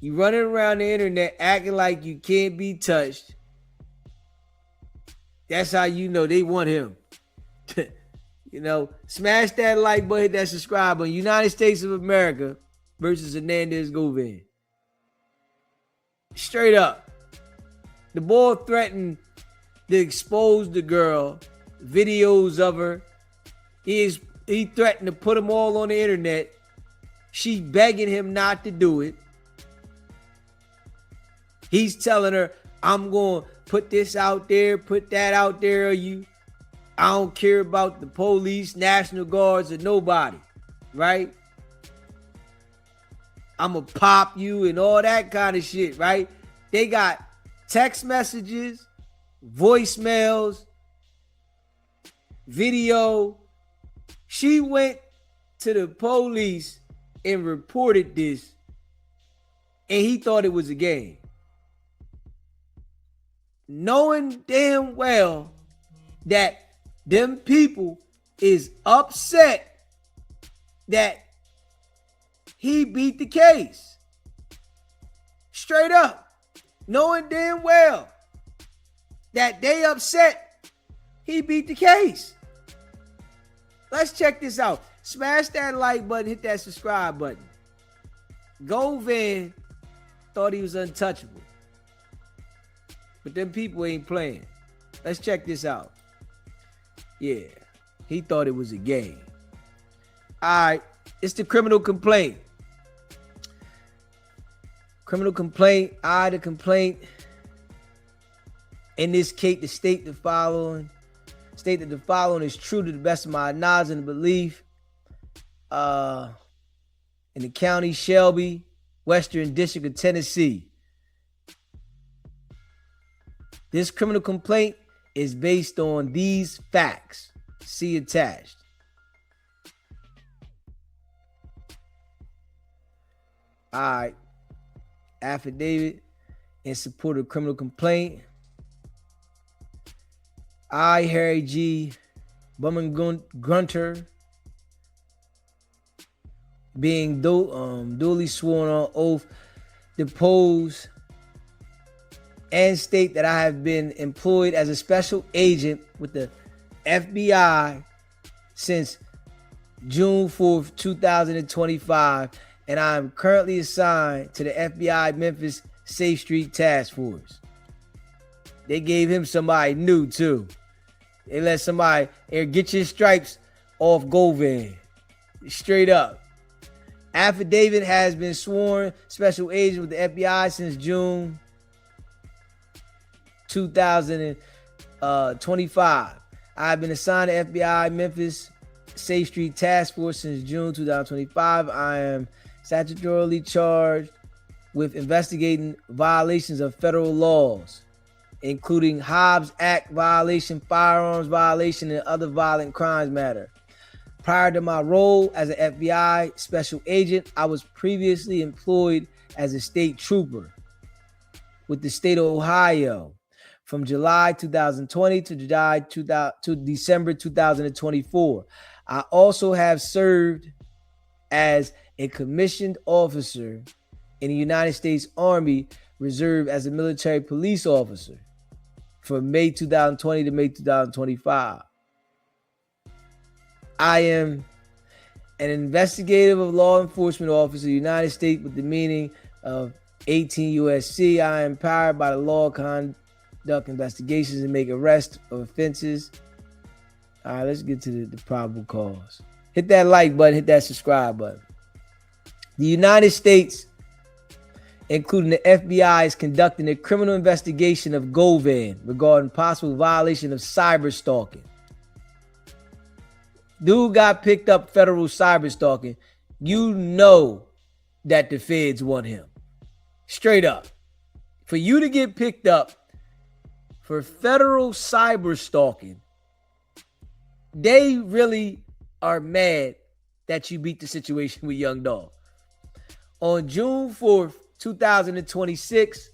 You running around the internet acting like you can't be touched. That's how you know they want him. Smash that like button, hit that subscribe button. United States of America versus Hernandez Govan. Straight up. The boy threatened to expose the girl, videos of her. He threatened to put them all on the internet. She's begging him not to do it. He's telling her, I'm going to put this out there, put that out there of you. I don't care about the police, National Guards, or nobody, right? I'm going to pop you and all that kind of shit, right? They got text messages, voicemails, video. She went to the police and reported this, and he thought it was a game. Knowing damn well that them people is upset that he beat the case. Straight up. Knowing damn well that they upset he beat the case. Let's check this out. Smash that like button, hit that subscribe button. Govan thought he was untouchable. But them people ain't playing. Let's check this out. Yeah, he thought it was a game. All right, it's the criminal complaint. Criminal complaint, the complaint. In this case, to state that the following is true to the best of my knowledge and belief. In the county Shelby, Western District of Tennessee. This criminal complaint is based on these facts. See attached. All right. Affidavit in support of criminal complaint. I, Harry G. Grunter, being duly sworn on oath, depose and state that I have been employed as a special agent with the FBI since June 4th, 2025, and I am currently assigned to the FBI Memphis Safe Street Task Force. They gave him somebody new too. They let somebody get your stripes off Govan. Straight up. Affidavit has been sworn special agent with the FBI since June 2025. I've been assigned to FBI Memphis Safe Street Task Force since June 2025. I am statutorily charged with investigating violations of federal laws, including Hobbs Act violation, firearms violation, and other violent crimes matter. Prior to my role as an FBI special agent, I was previously employed as a state trooper with the state of Ohio from July 2020 to December 2024. I also have served as a commissioned officer in the United States Army Reserve as a military police officer from May 2020 to May 2025. I am an investigative law enforcement officer of the United States with the meaning of 18 USC. I am empowered by the law to conduct investigations and make arrests of offenses. All right, let's get to the probable cause. Hit that like button, hit that subscribe button. The United States, including the FBI, is conducting a criminal investigation of Govan regarding possible violation of cyber stalking. Dude got picked up federal cyber stalking. You know that the feds want him. Straight up. For you to get picked up for federal cyber stalking, they really are mad that you beat the situation with Young Dog. On June 4th, 2026,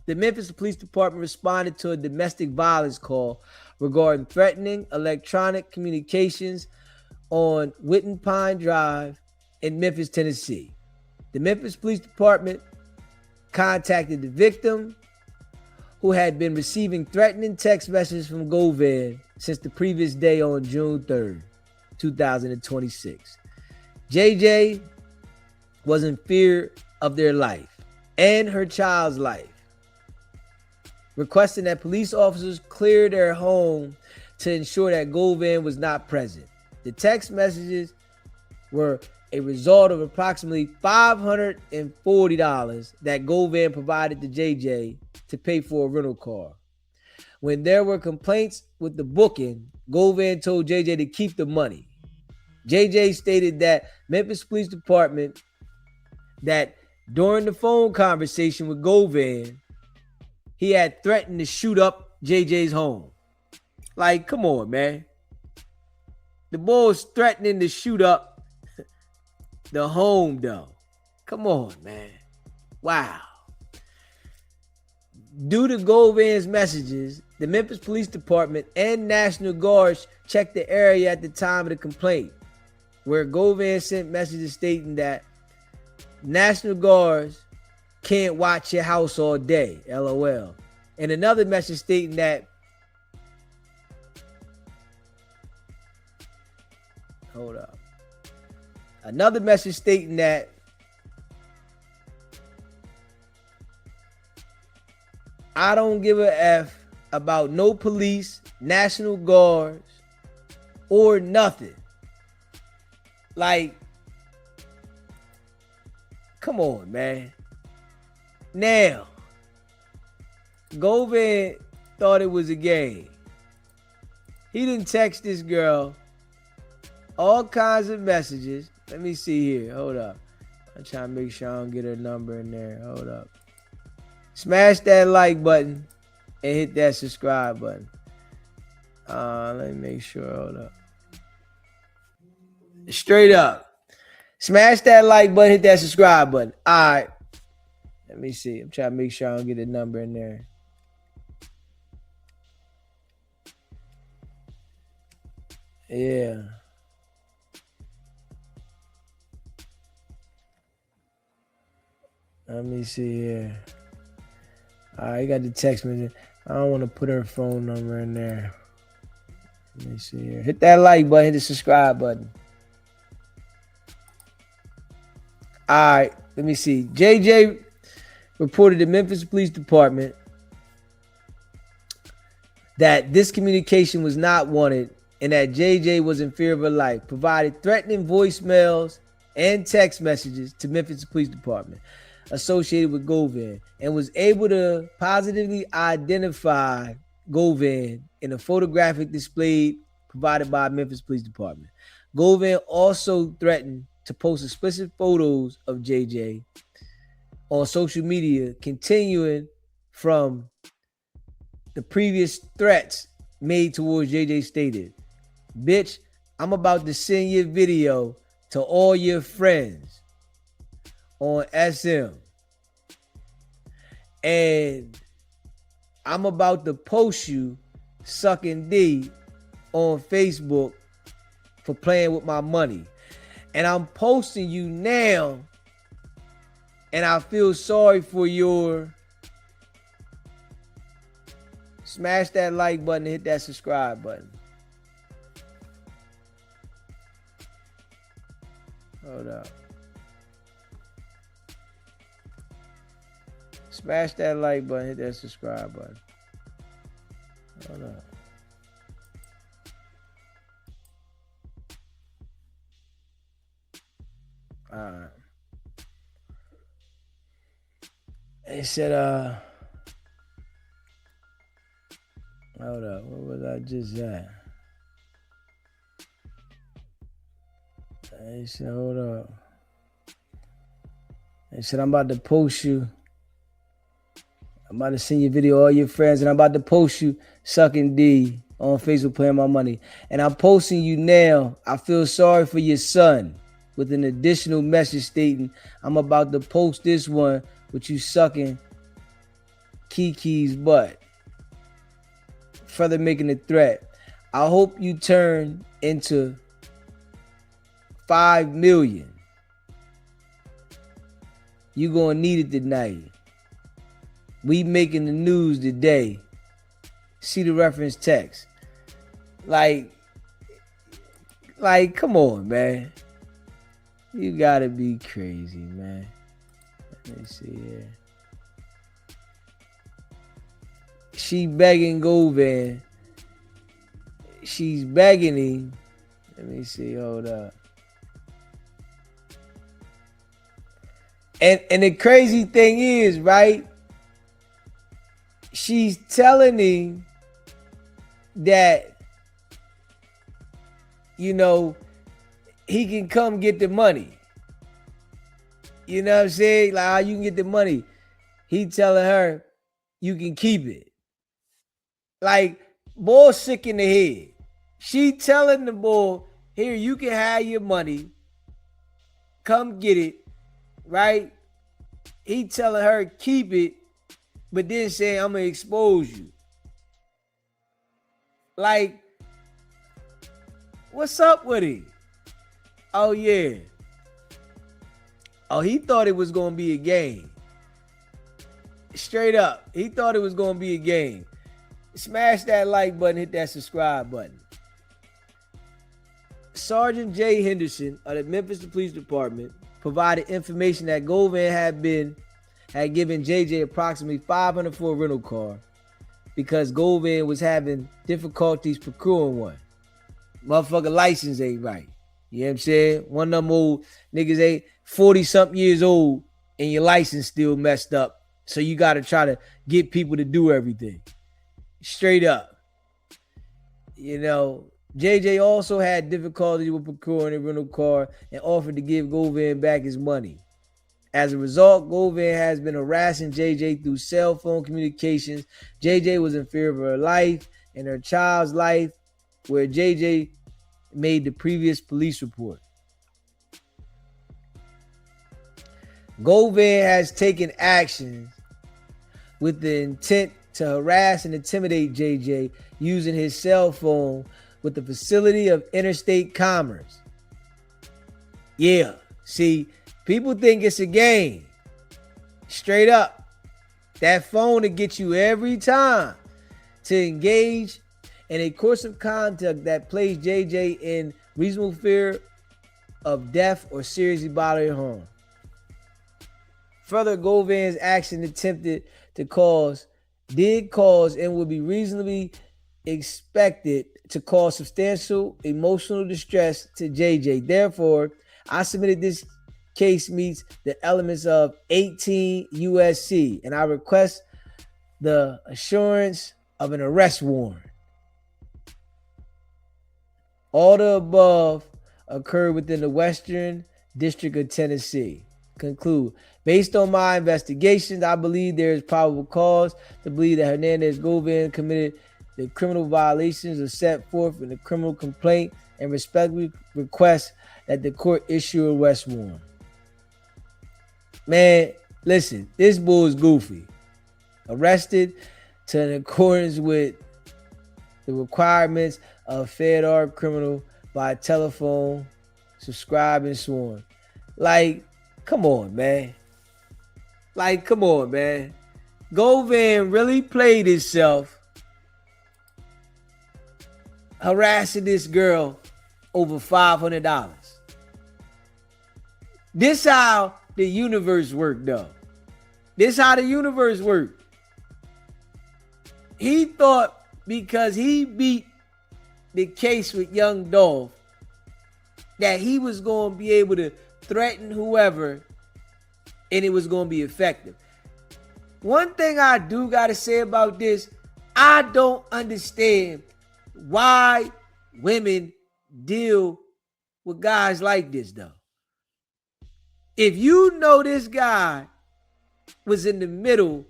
the Memphis Police Department responded to a domestic violence call regarding threatening electronic communications on Witten Pine Drive in Memphis, Tennessee. The Memphis Police Department contacted the victim, who had been receiving threatening text messages from Govan since the previous day on June 3rd, 2026. JJ was in fear of their life and her child's life, requesting that police officers clear their home to ensure that Govan was not present. The text messages were a result of approximately $540 that Govan provided to JJ to pay for a rental car. When there were complaints with the booking, Govan told JJ to keep the money. JJ stated that Memphis Police Department that during the phone conversation with Govan, he had threatened to shoot up JJ's home. Like, come on, man. The boy was threatening to shoot up the home, though. Come on, man. Wow. Due to Govan's messages, the Memphis Police Department and National Guards checked the area at the time of the complaint, where Govan sent messages stating that National Guards can't watch your house all day, LOL. And another message stating that, hold up. Another message stating that I don't give a F about no police, National Guards, or nothing. Like, come on, man. Now, Govan thought it was a game. He didn't text this girl all kinds of messages. Let me see here. Hold up. I'm trying to make sure I don't get her number in there. Hold up. Smash that like button and hit that subscribe button. Let me make sure. Hold up. Straight up. Smash that like button, hit that subscribe button. All right. Let me see. I'm trying to make sure I don't get a number in there. Yeah. Let me see here. All right, you got the text message. I don't want to put her phone number in there. Let me see here. Hit that like button, hit the subscribe button. All right, let me see. JJ reported to Memphis Police Department that this communication was not wanted and that JJ was in fear of her life, provided threatening voicemails and text messages to Memphis Police Department associated with Govan, and was able to positively identify Govan in a photographic display provided by Memphis Police Department. Govan also threatened to post explicit photos of JJ on social media, continuing from the previous threats made towards JJ. Stated, "Bitch, I'm about to send your video to all your friends on SM, and I'm about to post you sucking D on Facebook for playing with my money. And I'm posting you now, and I feel sorry for your..." Smash that like button and hit that subscribe button. Hold up. Smash that like button, hit that subscribe button. Hold up. All right. They said, hold up, what was I just at? They said, hold up. They said, I'm about to post you. I'm about to send your video to all your friends, and I'm about to post you sucking D on Facebook playing my money. And I'm posting you now. I feel sorry for your son, with an additional message stating, I'm about to post this one with you sucking Kiki's butt. Further making a threat, I hope you turn into 5 million. You gonna need it tonight. We making the news today. See the reference text. Like, come on, man. You gotta be crazy, man. Let me see here. She begging Govan. She's begging him. Let me see. Hold up. And the crazy thing is, right? She's telling him that, you know, he can come get the money. You know what I'm saying? Like, how you can get the money. He telling her, you can keep it. Like, boy sick in the head. She telling the boy, here, you can have your money. Come get it. Right? He telling her, keep it. But then saying, I'm going to expose you. Like, what's up with it? Oh, yeah. Oh, he thought it was going to be a game. Straight up. He thought it was going to be a game. Smash that like button, hit that subscribe button. Sergeant J. Henderson of the Memphis Police Department provided information that Govan had given JJ approximately $500 for a rental car because Govan was having difficulties procuring one. Motherfucker license ain't right. You know what I'm saying? One of them old niggas ain't 40-something years old and your license still messed up. So you got to try to get people to do everything. Straight up. You know, JJ also had difficulty with procuring a rental car and offered to give Govan back his money. As a result, Govan has been harassing JJ through cell phone communications. JJ was in fear of her life and her child's life, where JJ made the previous police report. Govan has taken action with the intent to harass and intimidate JJ using his cell phone with the facility of interstate commerce. Yeah, see, people think it's a game. Straight up. That phone to get you every time to engage in a course of conduct that placed JJ in reasonable fear of death or seriously bodily harm. Further, Govan's action did cause and would be reasonably expected to cause substantial emotional distress to JJ. Therefore, I submitted this case meets the elements of 18 USC, and I request the assurance of an arrest warrant. All the above occurred within the Western District of Tennessee. Conclude. Based on my investigations, I believe there is probable cause to believe that Hernandez Govan committed the criminal violations as set forth in the criminal complaint and respectfully request that the court issue a arrest warrant. Man, listen, this bull is goofy. Arrested to in accordance with the requirements of FEDS criminal by telephone, subscribe and sworn. Like, come on, man. Like, come on, man. Govan really played himself harassing this girl over $500. This how the universe worked, though. This how the universe worked. He thought because he beat the case with Young Dolph that he was going to be able to threaten whoever and it was going to be effective. One thing I do got to say about this, I don't understand why women deal with guys like this, though. If you know this guy was in the middle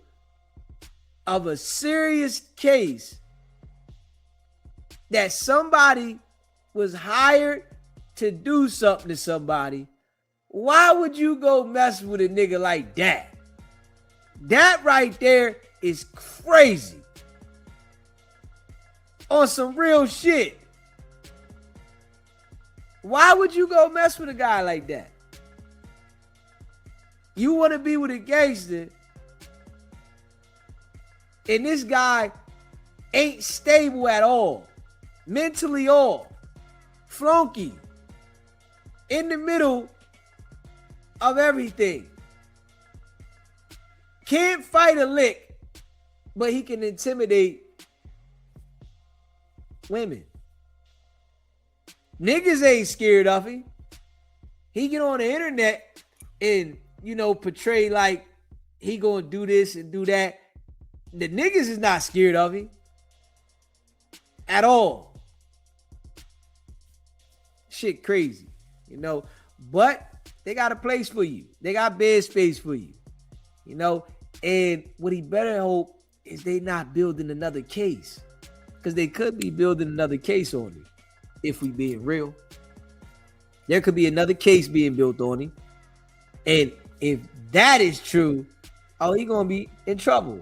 of a serious case that somebody was hired to do something to somebody, why would you go mess with a nigga like that? That right there is crazy. On some real shit. Why would you go mess with a guy like that? You want to be with a gangster And this guy ain't stable at all. Mentally off. Flunky. In the middle of everything. Can't fight a lick, but he can intimidate women. Niggas ain't scared of him. He get on the internet and, portray like he gonna do this and do that. The niggas is not scared of him at all. Shit crazy, but they got a place for you. They got bed space for you, and what he better hope is they not building another case, because they could be building another case on him. If we being real, there could be another case being built on him, and if that is true, he gonna be in trouble.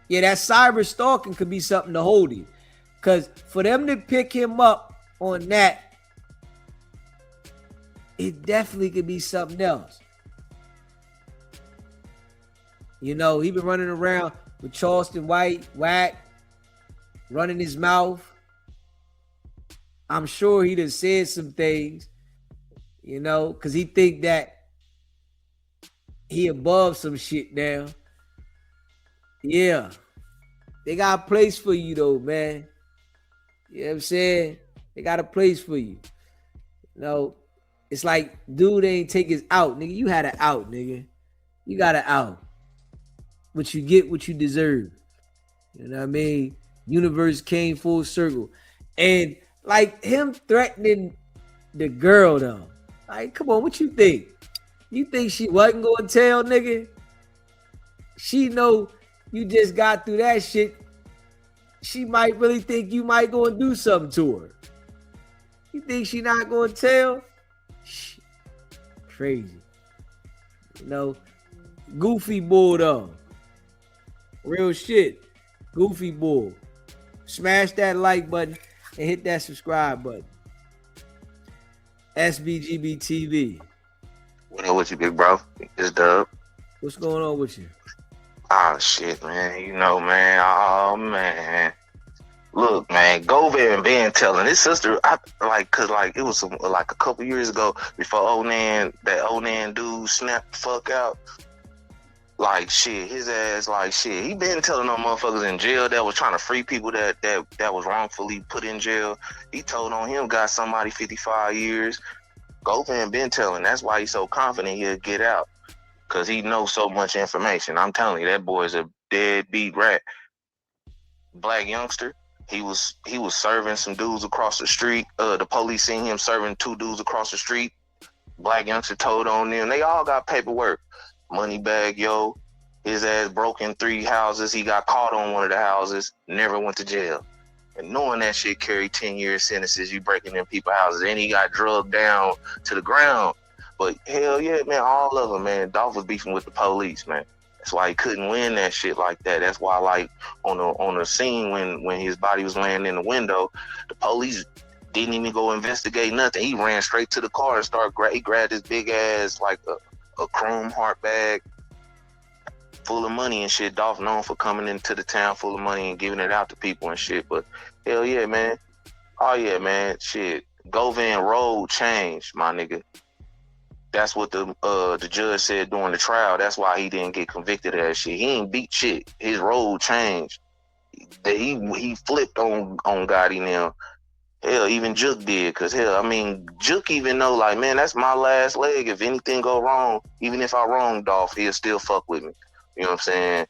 Yeah, that cyber stalking could be something to hold him, because for them to pick him up on that, it definitely could be something else. He been running around with Charleston White, whack, running his mouth. I'm sure he done said some things, because he think that he above some shit now. Yeah. They got a place for you though, man. You know what I'm saying? They got a place for you. It's like, dude ain't take his out, nigga. You had an out, nigga. You got an out. But you get what you deserve. You know what I mean? Universe came full circle. And like him threatening the girl though. Like, come on, what you think? You think she wasn't gonna tell, nigga? She know you just got through that shit. She might really think you might go and do something to her. You think she not gonna tell? Shit. Crazy. Goofy bull though. Real shit. Goofy bull. Smash that like button and hit that subscribe button. SBGB TV. What up with you, big bro? It's Dub. What's going on with you? Oh shit, man. Man. Oh man. Look, man. Govan been telling his sister, it was a couple years ago before that Onan dude snapped the fuck out. Like shit, his ass, like shit. He been telling them motherfuckers in jail that was trying to free people that was wrongfully put in jail. He told on him got somebody 55 years. Govan been telling. That's why he's so confident he'll get out, cause he knows so much information. I'm telling you, that boy's a deadbeat rat. Black youngster. He was serving some dudes across the street. The police seen him serving 2 dudes across the street. Black youngster told on them. They all got paperwork. Money bag, yo. His ass broke in 3 houses. He got caught on one of the houses. Never went to jail. And knowing that shit carried 10-year sentences, you breaking in people's houses. And he got drugged down to the ground. But hell yeah, man, all of them, man. Dolph was beefing with the police, man. That's why he couldn't win that shit like that. That's why, like, on the scene when his body was laying in the window, the police didn't even go investigate nothing. He ran straight to the car and he grabbed his big ass, like a chrome heart bag full of money and shit. Dolph known for coming into the town full of money and giving it out to people and shit. But hell yeah, man. Oh yeah, man. Shit. Govan road changed, my nigga. That's what the judge said during the trial. That's why he didn't get convicted of that shit. He ain't beat shit. His road changed. He flipped on Gotti now. Hell, even Jook did. Cause hell, I mean, Jook even know, like, man, that's my last leg. If anything go wrong, even if I wrong Dolph, he'll still fuck with me. You know what I'm saying?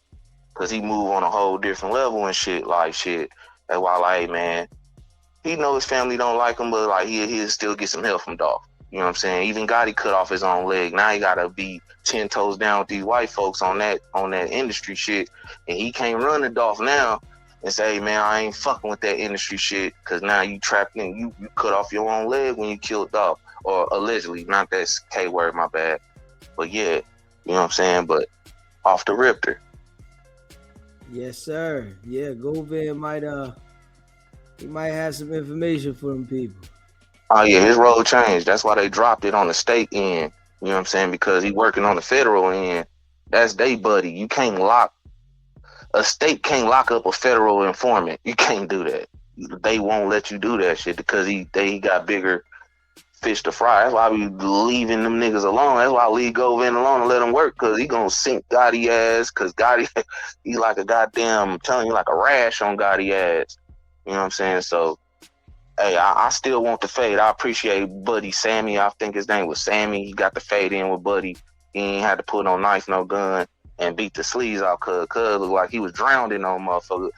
Cause he move on a whole different level and shit. Like shit. That's why, like, man, he know his family don't like him, but like he'll still get some help from Dolph. You know what I'm saying? Even Gotti cut off his own leg. Now he gotta be 10 toes down with these white folks on that industry shit. And he can't run to Dolph now and say, hey, man, I ain't fucking with that industry shit, because now you trapped in. You cut off your own leg when you killed Dolph. Or allegedly, not that K word, my bad. But yeah, you know what I'm saying? But off the ripper. Yes, sir. Yeah, Govan might have some information for them people. Oh yeah, his road changed. That's why they dropped it on the state end. You know what I'm saying? Because he working on the federal end. That's they buddy. You can't lock a state can't lock up a federal informant. You can't do that. They won't let you do that shit because he got bigger fish to fry. That's why we leaving them niggas alone. That's why I leave Govan alone and let him work, because he gonna sink Gotti ass, because Gotti, he like a goddamn, I'm telling you, like a rash on Gotti ass. You know what I'm saying? So, hey, I still want the fade. I appreciate Buddy Sammy. I think his name was Sammy. He got the fade in with Buddy. He ain't had to put no knife, no gun, and beat the sleeves out, cuz looked like he was drowning on motherfucker.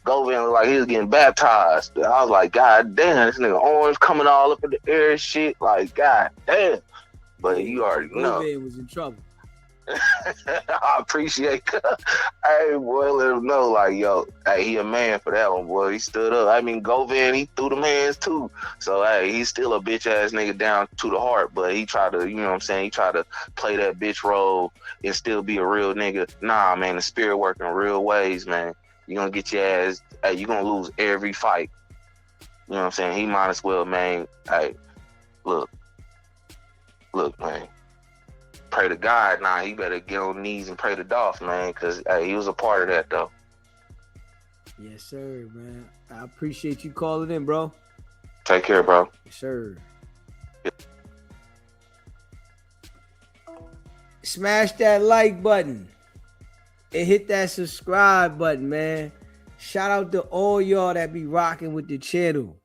Govan looked like he was getting baptized. I was like, God damn, this nigga orange coming all up in the air and shit. Like, God damn. But you already know. Govan was in trouble. I appreciate that. Hey, boy, let him know, like, yo, hey, he a man for that one, boy. He stood up. I mean, Govan, he threw them hands too. So, hey, he's still a bitch ass nigga down to the heart, but he tried to, you know what I'm saying? He tried to play that bitch role and still be a real nigga. Nah, man, the spirit working real ways, man. You're gonna get your ass, hey, you're gonna lose every fight. You know what I'm saying? He might as well, man. Hey, look, man. Pray to God. Nah, he better get on knees and pray to Dolph, man, because hey, he was a part of that, though. Yes, sir, man. I appreciate you calling in, bro. Take care, bro. Yes, sir. Yep. Smash that like button and hit that subscribe button, man. Shout out to all y'all that be rocking with the channel.